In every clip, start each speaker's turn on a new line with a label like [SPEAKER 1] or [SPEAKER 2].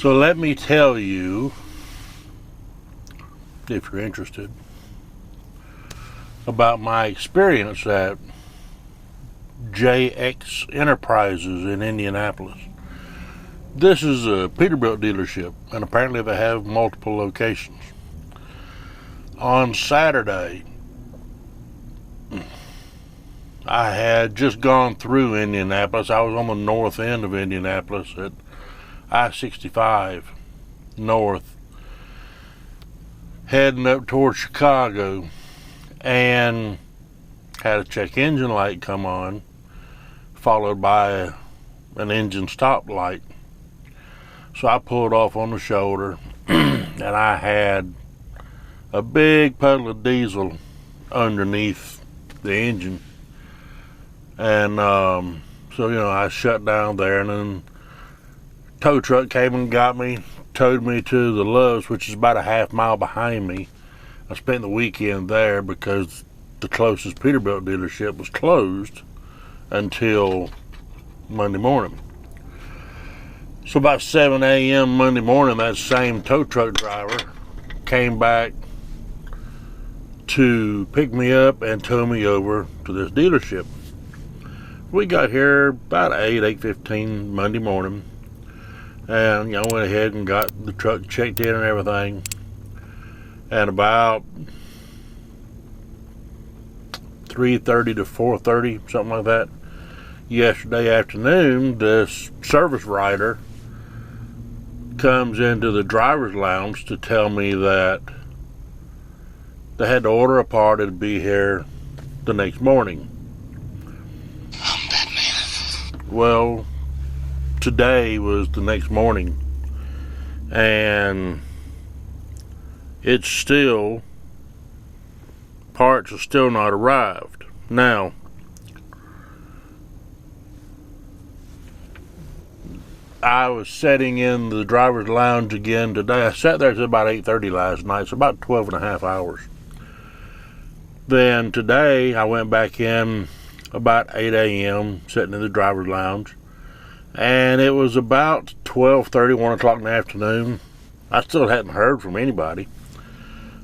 [SPEAKER 1] So let me tell you, if you're interested, about my experience at JX Enterprises in Indianapolis. This is a Peterbilt dealership, and apparently they have multiple locations. On Saturday, I had just gone through Indianapolis. I was on the north end of Indianapolis at I-65 north, heading up towards Chicago, and had a check engine light come on, followed by an engine stop light. So I pulled off on the shoulder, and I had a big puddle of diesel underneath the engine. And so, I shut down there, and then tow truck came and got me, towed me to the Loves, which is about a half mile behind me. I spent the weekend there because the closest Peterbilt dealership was closed until Monday morning. So about 7 a.m. Monday morning, that same tow truck driver came back to pick me up and tow me over to this dealership. We got here about 8:15 Monday morning, and I went ahead and got the truck checked in and everything. And about 3:30 to 4:30, something like that, yesterday afternoon, this service writer comes into the driver's lounge to tell me that they had to order a part to be here the next morning.
[SPEAKER 2] I'm Batman.
[SPEAKER 1] Well, today was the next morning, and it's still, parts are still not arrived. Now, I was sitting in the driver's lounge again today. I sat there till about 8:30 last night, so about 12 and a half hours. Then today, I went back in about 8 a.m., sitting in the driver's lounge, and it was about 12:30, 1 o'clock in the afternoon. I still hadn't heard from anybody.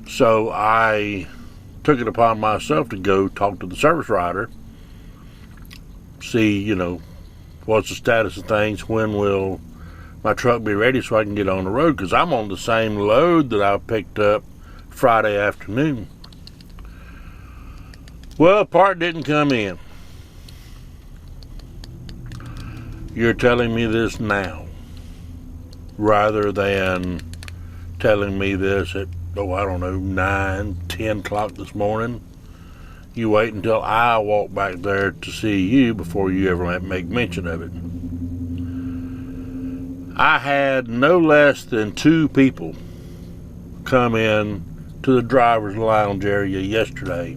[SPEAKER 1] So I took it upon myself to go talk to the service writer, see, what's the status of things, when will my truck be ready so I can get on the road, because I'm on the same load that I picked up Friday afternoon. Well, the part didn't come in. You're telling me this now, rather than telling me this at 9, 10 o'clock this morning. You wait until I walk back there to see you before you ever make mention of it. I had no less than 2 people come in to the driver's lounge area yesterday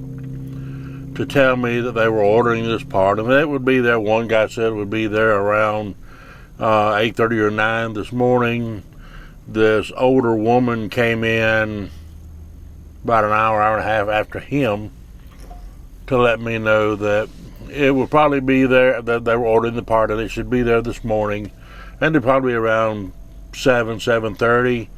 [SPEAKER 1] to tell me that they were ordering this part, and it would be there. One guy said it would be there around 8:30 or 9 this morning. This older woman came in about an hour and a half after him to let me know that it would probably be there, that they were ordering the part, and it should be there this morning, and it'd probably be around 7:30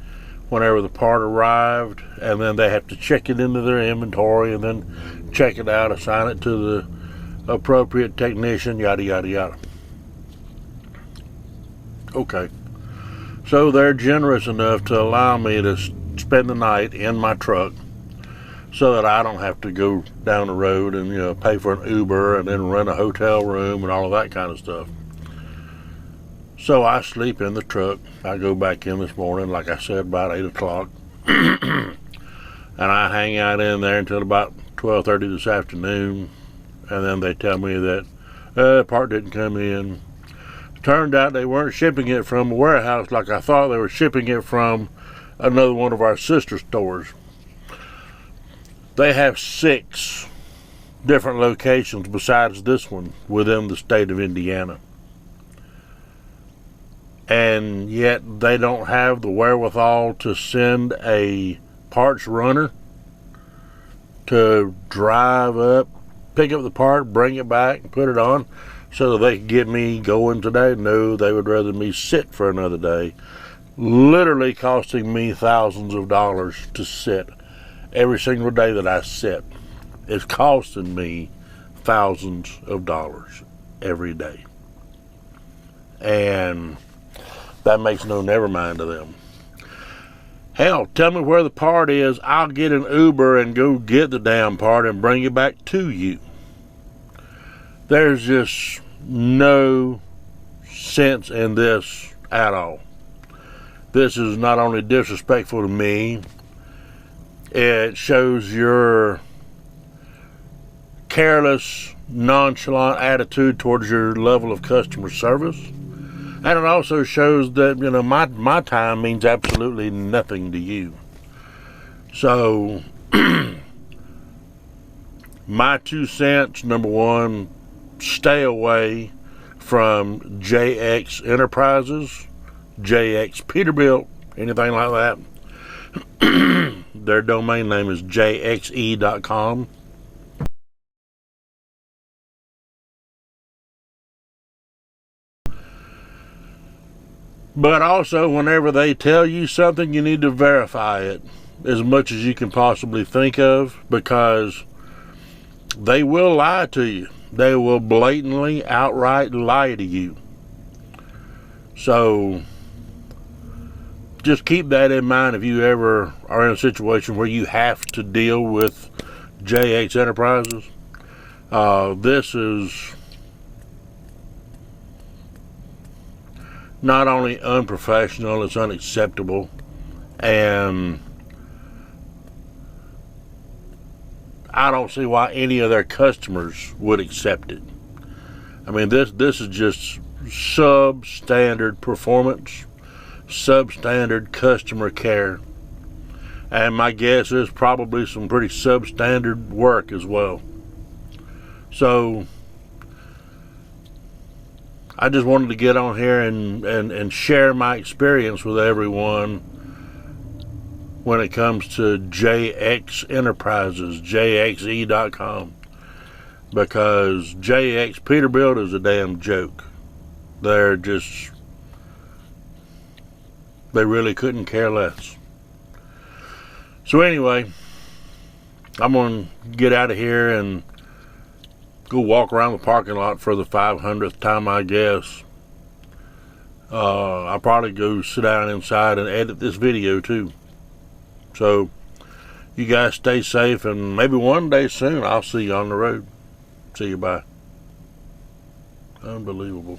[SPEAKER 1] whenever the part arrived, and then they have to check it into their inventory and then check it out, assign it to the appropriate technician, yada yada yada. Okay. So they're generous enough to allow me to spend the night in my truck so that I don't have to go down the road and pay for an Uber and then rent a hotel room and all of that kind of stuff. So I sleep in the truck. I go back in this morning, like I said, about 8 o'clock. And I hang out in there until about 12:30 this afternoon. And then they tell me that the part didn't come in. Turned out they weren't shipping it from a warehouse like I thought. They were shipping it from another one of our sister stores. They have 6 different locations besides this one within the state of Indiana. And yet they don't have the wherewithal to send a parts runner to drive up, pick up the part, bring it back, and put it on so that they can get me going today. No, they would rather me sit for another day literally costing me thousands of dollars to sit. Every single day that I sit, it's costing me thousands of dollars every day. And that makes no never mind to them. Hell, tell me where the part is, I'll get an Uber and go get the damn part and bring it back to you. There's just no sense in this at all. This is not only disrespectful to me, it shows your careless, nonchalant attitude towards your level of customer service. And it also shows that, you know, my time means absolutely nothing to you. So, my 2 cents, number one, stay away from JX Enterprises, JX Peterbilt, anything like that. Their domain name is jxe.com. But also, whenever they tell you something, you need to verify it as much as you can possibly think of, because they will lie to you. They will blatantly, outright lie to you. So, just keep that in mind if you ever are in a situation where you have to deal with JX Enterprises. This is not only unprofessional, it's unacceptable, and I don't see why any of their customers would accept it. I mean, this is just substandard performance, substandard customer care, and my guess is probably some pretty substandard work as well. So I just wanted to get on here and share my experience with everyone when it comes to JX Enterprises, JXE.com, because JX Peterbilt is a damn joke. They really couldn't care less. So anyway, I'm going to get out of here and go walk around the parking lot for the 500th time, I guess. I'll probably go sit down inside and edit this video too. So, you guys stay safe, and maybe one day soon I'll see you on the road. See you, bye. Unbelievable.